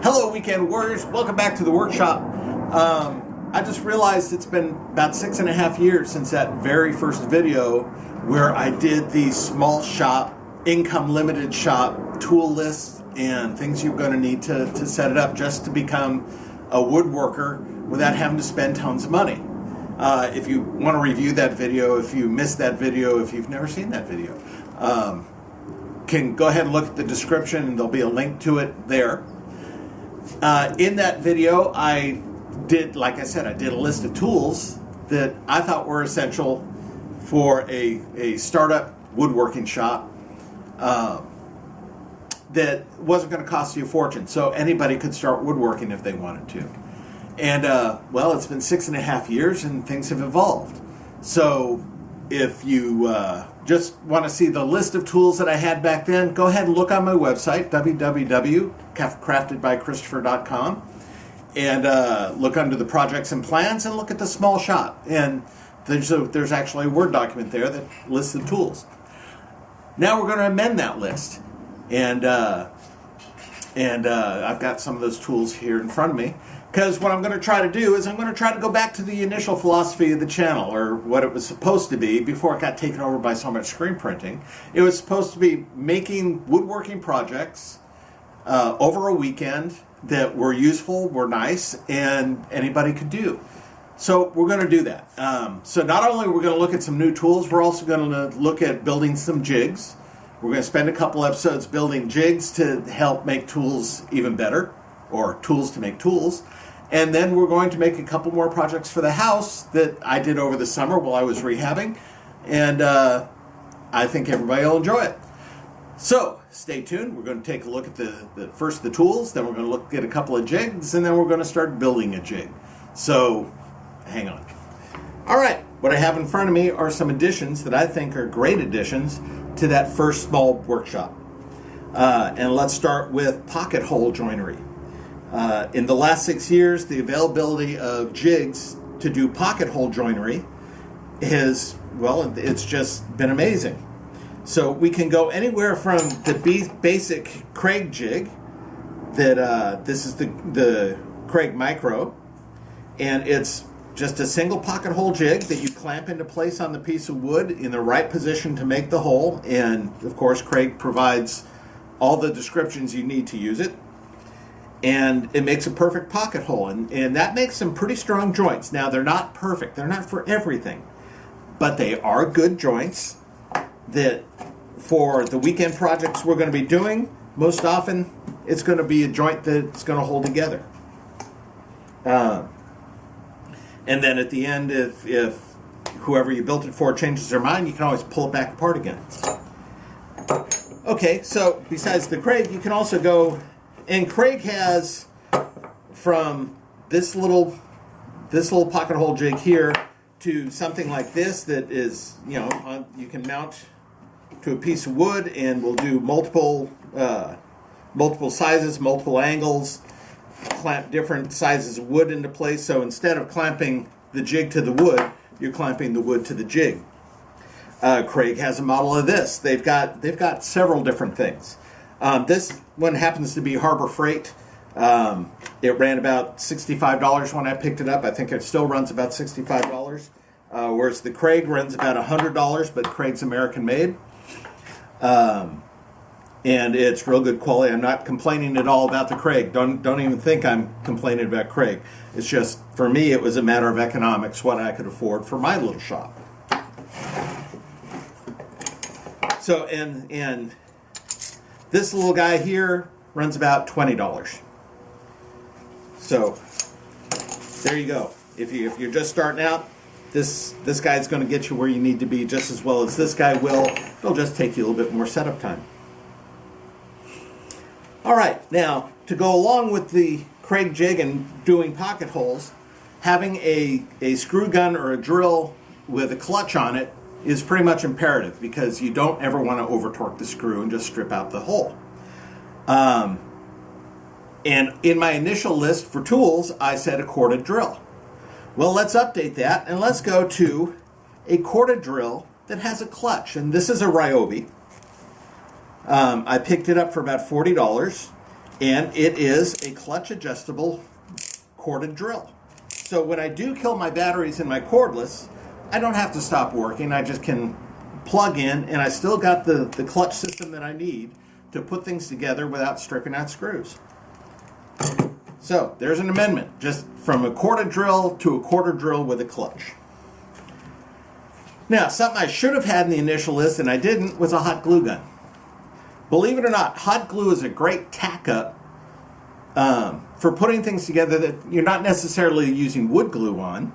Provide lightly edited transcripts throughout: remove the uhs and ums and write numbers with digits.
Hello, Weekend Warriors. Welcome back to the workshop. I just realized it's been about 6.5 years since that very first video where I did the small shop, income limited shop tool list and things you're going to need to set it up just to become a woodworker without having to spend tons of money. If you want to review that video, if you missed that video, if you've never seen that video, can go ahead and look at the description and there'll be a link to it there. In that video, I did, like I said, I did a list of tools that I thought were essential for a startup woodworking shop that wasn't going to cost you a fortune. So anybody could start woodworking if they wanted to. And, well, it's been 6.5 years and things have evolved. So if you just want to see the list of tools that I had back then, go ahead and look on my website, www.craftedbychristopher.com, and look under the projects and plans and look at the small shop. And there's actually a Word document there that lists the tools. Now we're going to amend that list. And I've got some of those tools here in front of me. Because what I'm going to try to do is I'm going to try to go back to the initial philosophy of the channel, or what it was supposed to be before it got taken over by so much screen printing. It was supposed to be making woodworking projects over a weekend that were useful, were nice, and anybody could do. So we're going to do that. So not only are we going to look at some new tools, we're also going to look at building some jigs. We're going to spend a couple episodes building jigs to help make tools even better, or tools to make tools. And then we're going to make a couple more projects for the house that I did over the summer while I was rehabbing. And I think everybody will enjoy it. So stay tuned. We're going to take a look at first the tools, then we're going to look at a couple of jigs, and then we're going to start building a jig. So hang on. All right, what I have in front of me are some additions that I think are great additions to that first small workshop. And let's start with pocket hole joinery. In the last 6 years, the availability of jigs to do pocket hole joinery is, well, it's just been amazing. So we can go anywhere from the basic Craig jig, that this is the Craig Micro, and it's just a single pocket hole jig that you clamp into place on the piece of wood in the right position to make the hole, and of course Craig provides all the descriptions you need to use it. And it makes a perfect pocket hole, and that makes some pretty strong joints. Now, they're not perfect. They're not for everything. But they are good joints that for the weekend projects we're going to be doing, most often it's going to be a joint that's going to hold together. And then at the end, if whoever you built it for changes their mind, you can always pull it back apart again. Okay, so besides the Craig, you can also go... And Craig has from this little pocket hole jig here to something like this that is, you can mount to a piece of wood, and we'll do multiple sizes, multiple angles, clamp different sizes of wood into place. So instead of clamping the jig to the wood, you're clamping the wood to the jig. Craig has a model of this. They've got several different things. This one happens to be Harbor Freight. It ran about $65 when I picked it up. I think it still runs about $65. Whereas the Craig runs about $100, but Craig's American made. And it's real good quality. I'm not complaining at all about the Craig. Don't even think I'm complaining about Craig. It's just, for me, it was a matter of economics, what I could afford for my little shop. So, and this little guy here runs about $20. So there you go. If you're just starting out, this guy's going to get you where you need to be just as well as this guy will. It'll just take you a little bit more setup time. All right, now to go along with the Craig jig and doing pocket holes, having a screw gun or a drill with a clutch on it is pretty much imperative, because you don't ever want to over torque the screw and just strip out the hole. And in my initial list for tools, I said a corded drill. Well, let's update that, and let's go to a corded drill that has a clutch. And this is a Ryobi. I picked it up for about $40, And it is a clutch adjustable corded drill. So when I do kill my batteries in my cordless, I don't have to stop working. I just can plug in, and I still got the clutch system that I need to put things together without stripping out screws. So there's an amendment, just from a corded drill to a quarter drill with a clutch. Now, something I should have had in the initial list and I didn't was a hot glue gun. Believe it or not, hot glue is a great tack-up for putting things together that you're not necessarily using wood glue on,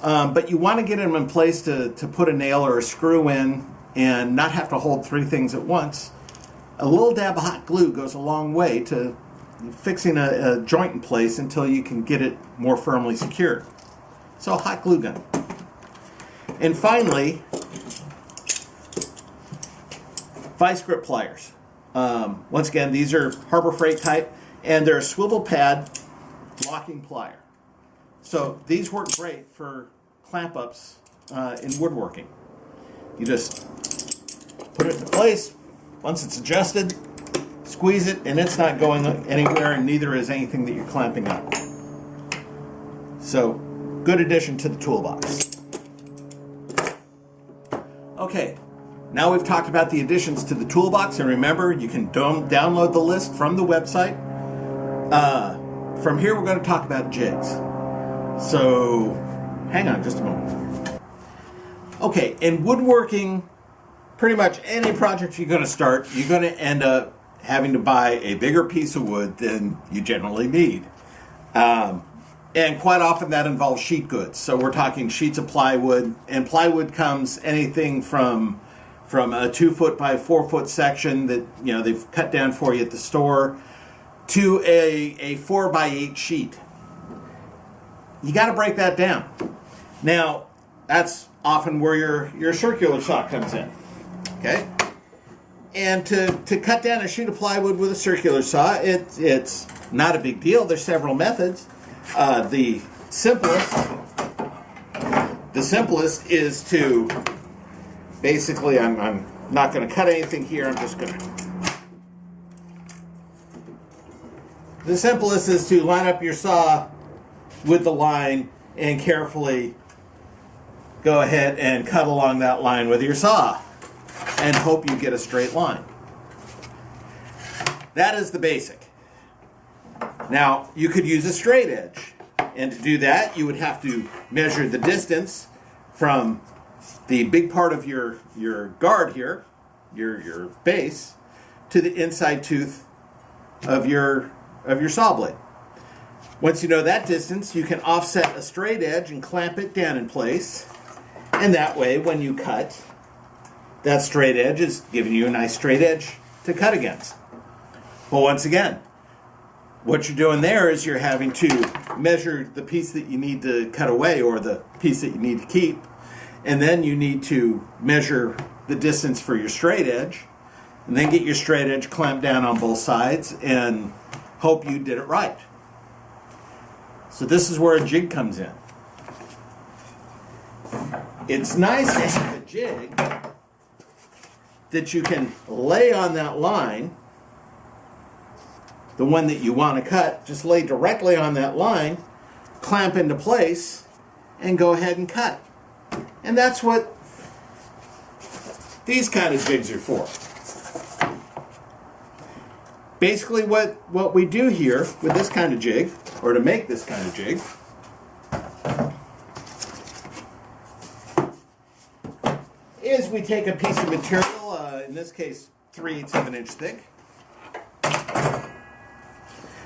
but you want to get them in place to put a nail or a screw in and not have to hold three things at once. A little dab of hot glue goes a long way to fixing a joint in place until you can get it more firmly secured. So, hot glue gun. And finally, vice grip pliers. Once again, these are Harbor Freight type, and they're a swivel pad locking plier. So these work great for clamp ups in woodworking. You just put it in place. Once it's adjusted, squeeze it, and it's not going anywhere, and neither is anything that you're clamping on. So, good addition to the toolbox. Okay, now we've talked about the additions to the toolbox, and remember, you can download the list from the website. From here, we're going to talk about jigs. So, hang on just a moment. Okay, in woodworking, pretty much any project you're going to start, you're going to end up having to buy a bigger piece of wood than you generally need. And quite often that involves sheet goods. So we're talking sheets of plywood, and plywood comes anything from a 2-foot by 4-foot section that they've cut down for you at the store to a 4 by 8 sheet. You got to break that down. Now that's often where your circular saw comes in. Okay, and to cut down a sheet of plywood with a circular saw, it's not a big deal. There's several methods. The simplest is to basically, I'm not going to cut anything here. I'm just going to. The simplest is to line up your saw with the line and carefully go ahead and cut along that line with your saw and hope you get a straight line. That is the basic. Now, you could use a straight edge, and to do that, you would have to measure the distance from the big part of your guard here, your base, to the inside tooth of your saw blade. Once you know that distance, you can offset a straight edge and clamp it down in place, and that way, when you cut, that straight edge is giving you a nice straight edge to cut against. But once again, what you're doing there is you're having to measure the piece that you need to cut away or the piece that you need to keep, and then you need to measure the distance for your straight edge, and then get your straight edge clamped down on both sides and hope you did it right. So this is where a jig comes in. It's nice to have a jig that you can lay on that line, the one that you want to cut, just lay directly on that line, clamp into place, and go ahead and cut. And that's what these kind of jigs are for. Basically what we do here with this kind of jig, or to make this kind of jig, is we take a piece of material, in this case 3/8 of an inch thick,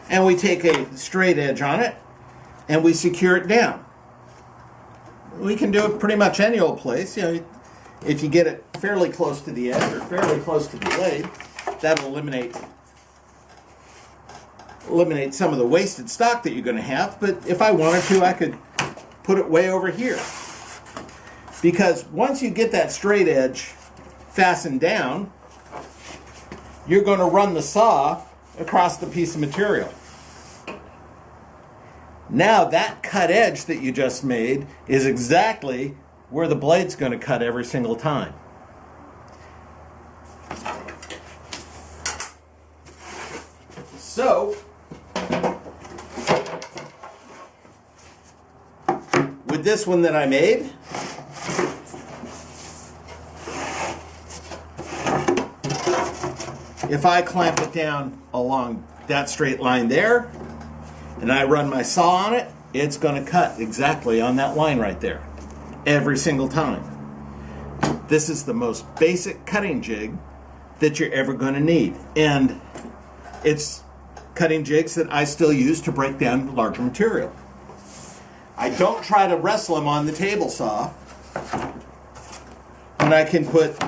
and we take a straight edge on it and we secure it down. We can do it pretty much any old place. If you get it fairly close to the edge or fairly close to the blade, that'll eliminate some of the wasted stock that you're going to have. But if I wanted to, I could put it way over here. Because once you get that straight edge fastened down, you're going to run the saw across the piece of material. Now that cut edge that you just made is exactly where the blade's going to cut every single time. So, with this one that I made, if I clamp it down along that straight line there, and I run my saw on it, it's going to cut exactly on that line right there, every single time. This is the most basic cutting jig that you're ever going to need. And it's cutting jigs that I still use to break down larger material. I don't try to wrestle them on the table saw. And I can put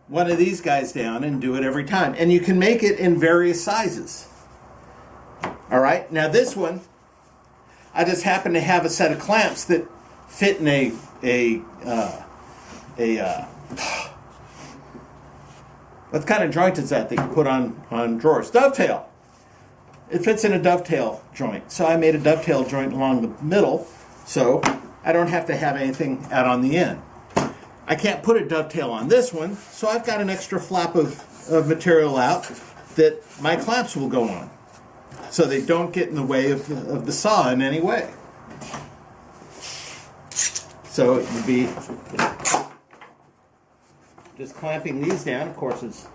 one of these guys down and do it every time. And you can make it in various sizes. All right, now this one, I just happen to have a set of clamps that fit in what kind of joint is that you put on drawers? Dovetail. It fits in a dovetail joint. So I made a dovetail joint along the middle, so I don't have to have anything out on the end. I can't put a dovetail on this one, so I've got an extra flap of material out that my clamps will go on, so they don't get in the way of the saw in any way. So it would be just clamping these down, of course, as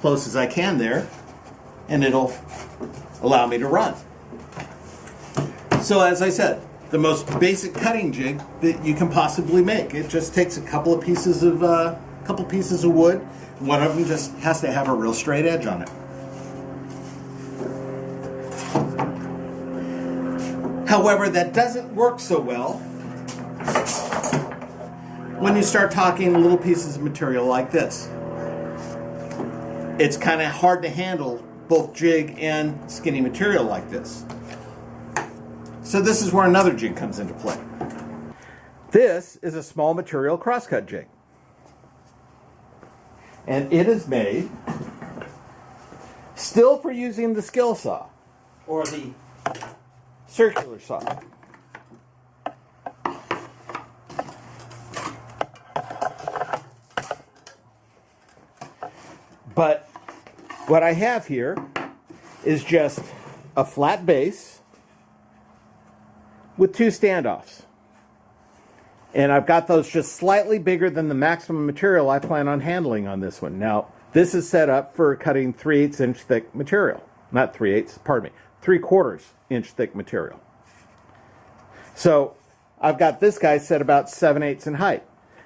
close as I can there, and it'll allow me to run. So as I said, the most basic cutting jig that you can possibly make. It just takes a couple of pieces of wood. One of them just has to have a real straight edge on it. However, that doesn't work so well when you start talking little pieces of material like this. It's kind of hard to handle both jig and skinny material like this. So this is where another jig comes into play. This is a small material crosscut jig. And it is made still for using the skill saw or the circular saw. But what I have here is just a flat base with two standoffs. And I've got those just slightly bigger than the maximum material I plan on handling on this one. Now, this is set up for cutting 3/8 inch thick material. Not 3/8, pardon me, 3/4 inch thick material. So I've got this guy set about 7/8 in height.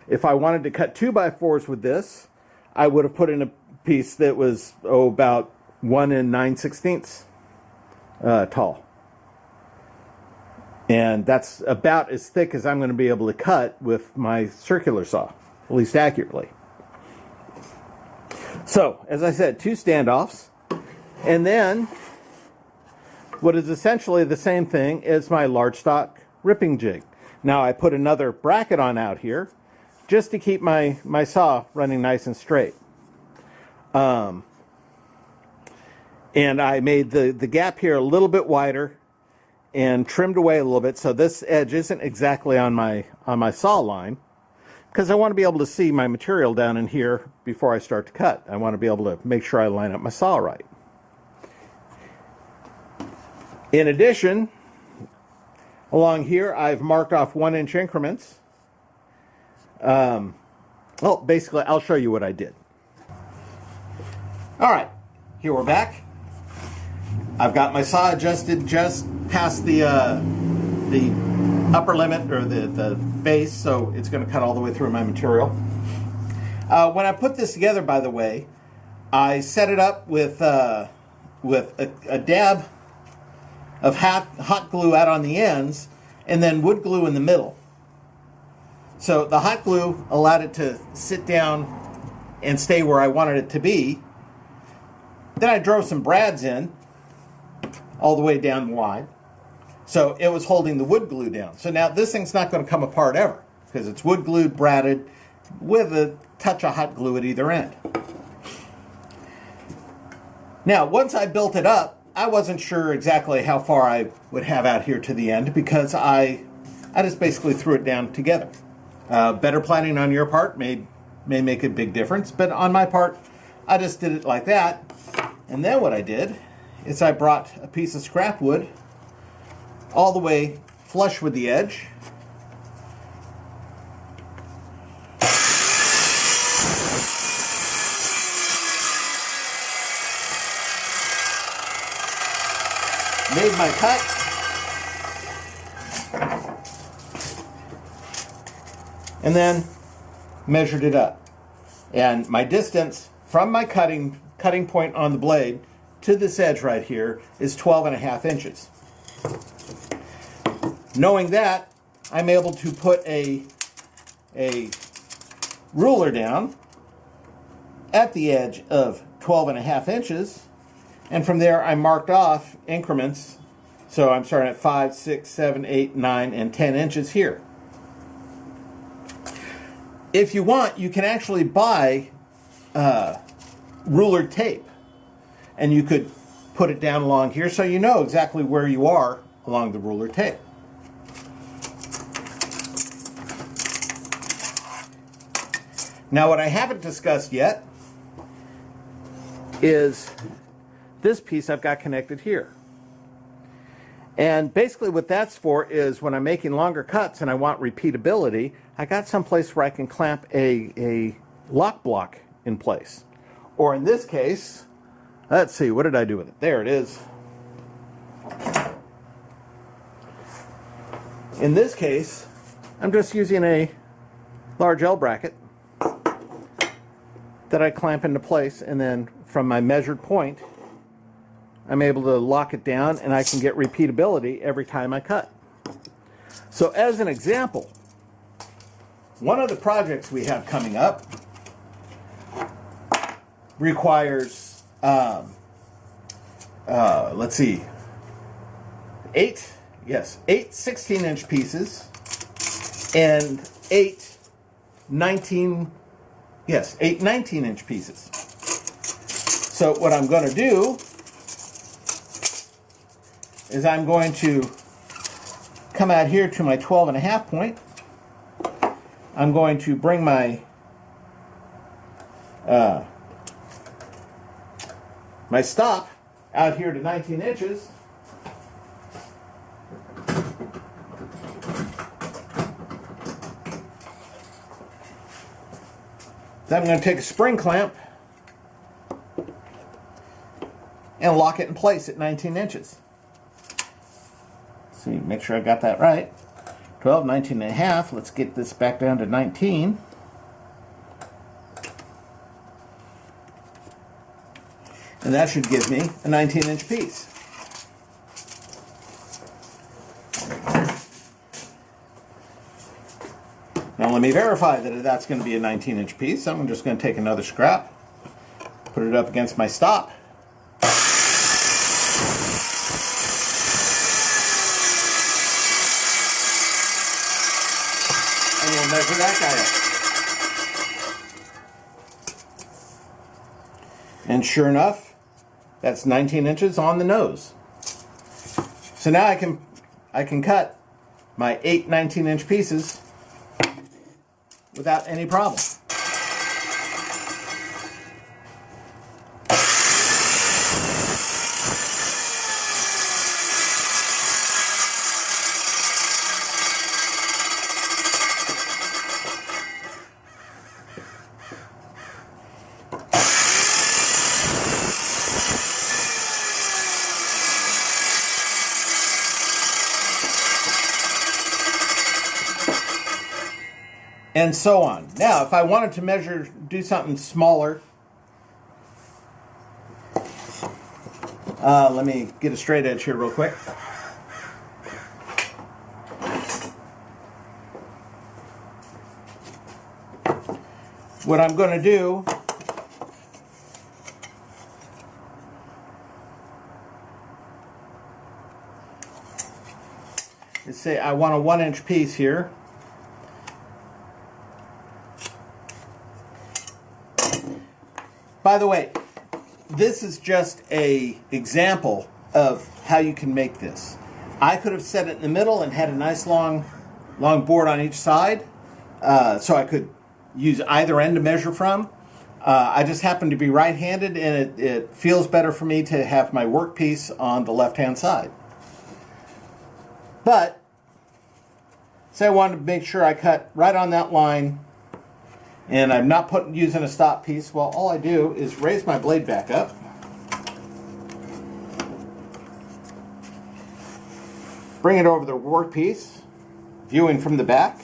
If I wanted to cut 2x4s with this, I would have put in a piece that was about 1 9/16 tall. And that's about as thick as I'm going to be able to cut with my circular saw, at least accurately. So, as I said, two standoffs, and then what is essentially the same thing as my large stock ripping jig. Now I put another bracket on out here just to keep my saw running nice and straight. And I made the gap here a little bit wider and trimmed away a little bit so this edge isn't exactly on my saw line, because I want to be able to see my material down in here before I start to cut. I want to be able to make sure I line up my saw right. In addition, along here I've marked off 1 inch increments. Well, basically I'll show you what I did. Alright, here we're back. I've got my saw adjusted just past the upper limit, or the base, so it's going to cut all the way through my material. When I put this together, by the way, I set it up with a dab of hot glue out on the ends, and then wood glue in the middle. So the hot glue allowed it to sit down and stay where I wanted it to be. Then I drove some brads in all the way down the line, so it was holding the wood glue down. So now this thing's not going to come apart ever, because it's wood glued, bradded, with a touch of hot glue at either end. Now, once I built it up, I wasn't sure exactly how far I would have out here to the end, because I just basically threw it down together. Better planning on your part may make a big difference, but on my part, I just did it like that. And then what I did is I brought a piece of scrap wood all the way flush with the edge. Made my cut. And then measured it up. And my distance from my cutting point on the blade to this edge right here is 12.5 inches. Knowing that, I'm able to put a ruler down at the edge of 12.5 inches, and from there I marked off increments. So I'm starting at 5, 6, 7, 8, 9, and 10 inches here. If you want, you can actually buy ruler tape, and you could put it down along here so you know exactly where you are along the ruler tape. Now, what I haven't discussed yet is this piece I've got connected here. And basically what that's for is when I'm making longer cuts and I want repeatability, I got some place where I can clamp a lock block in place. Or in this case, let's see, what did I do with it? There it is. In this case, I'm just using a large L bracket that I clamp into place, and then from my measured point, I'm able to lock it down, and I can get repeatability every time I cut. So as an example, one of the projects we have coming up requires, let's see, 8 16-inch pieces and 8 19-inch pieces. So what I'm going to do is I'm going to come out here to my 12.5 point. I'm going to bring my my stop out here to 19 inches. Then I'm going to take a spring clamp and lock it in place at 19 inches. See, make sure I got that right. 12, 19 and a half. Let's get this back down to 19. And that should give me a 19-inch piece. Now let me verify that that's going to be a 19-inch piece. I'm just going to take another scrap, put it up against my stop. And we'll measure that guy up. And sure enough, that's 19 inches on the nose. So now I can cut my 8 19-inch pieces without any problem. And so on. Now, if I wanted to measure, do something smaller, let me get a straight edge here real quick. What I'm going to do is say I want a 1-inch piece here. By the way, this is just an example of how you can make this. I could have set it in the middle and had a nice long board on each side, so I could use either end to measure from. I just happen to be right-handed, and it feels better for me to have my workpiece on the left-hand side. But, say I wanted to make sure I cut right on that line, and I'm not using a stop piece, well, all I do is raise my blade back up, bring it over the workpiece, viewing from the back,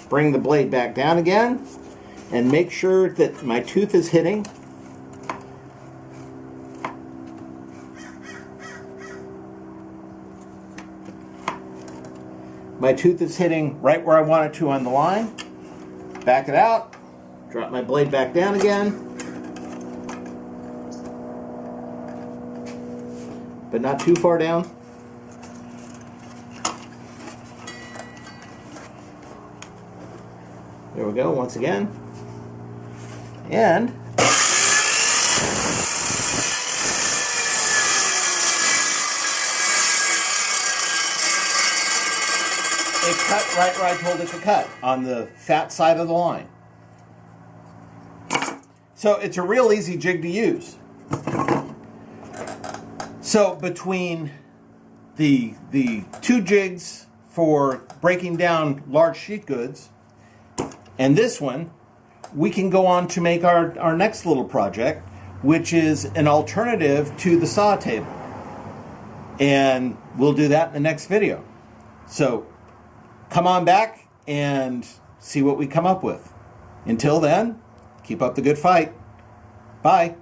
bring the blade back down again, and make sure that my tooth is hitting right where I want it to on the line. Back it out, drop my blade back down again, but not too far down. There we go, once again. And it cut right where I told it to cut, on the fat side of the line. So it's a real easy jig to use. So between the two jigs for breaking down large sheet goods and this one, we can go on to make our next little project, which is an alternative to the saw table. And we'll do that in the next video. So come on back and see what we come up with. Until then, keep up the good fight. Bye.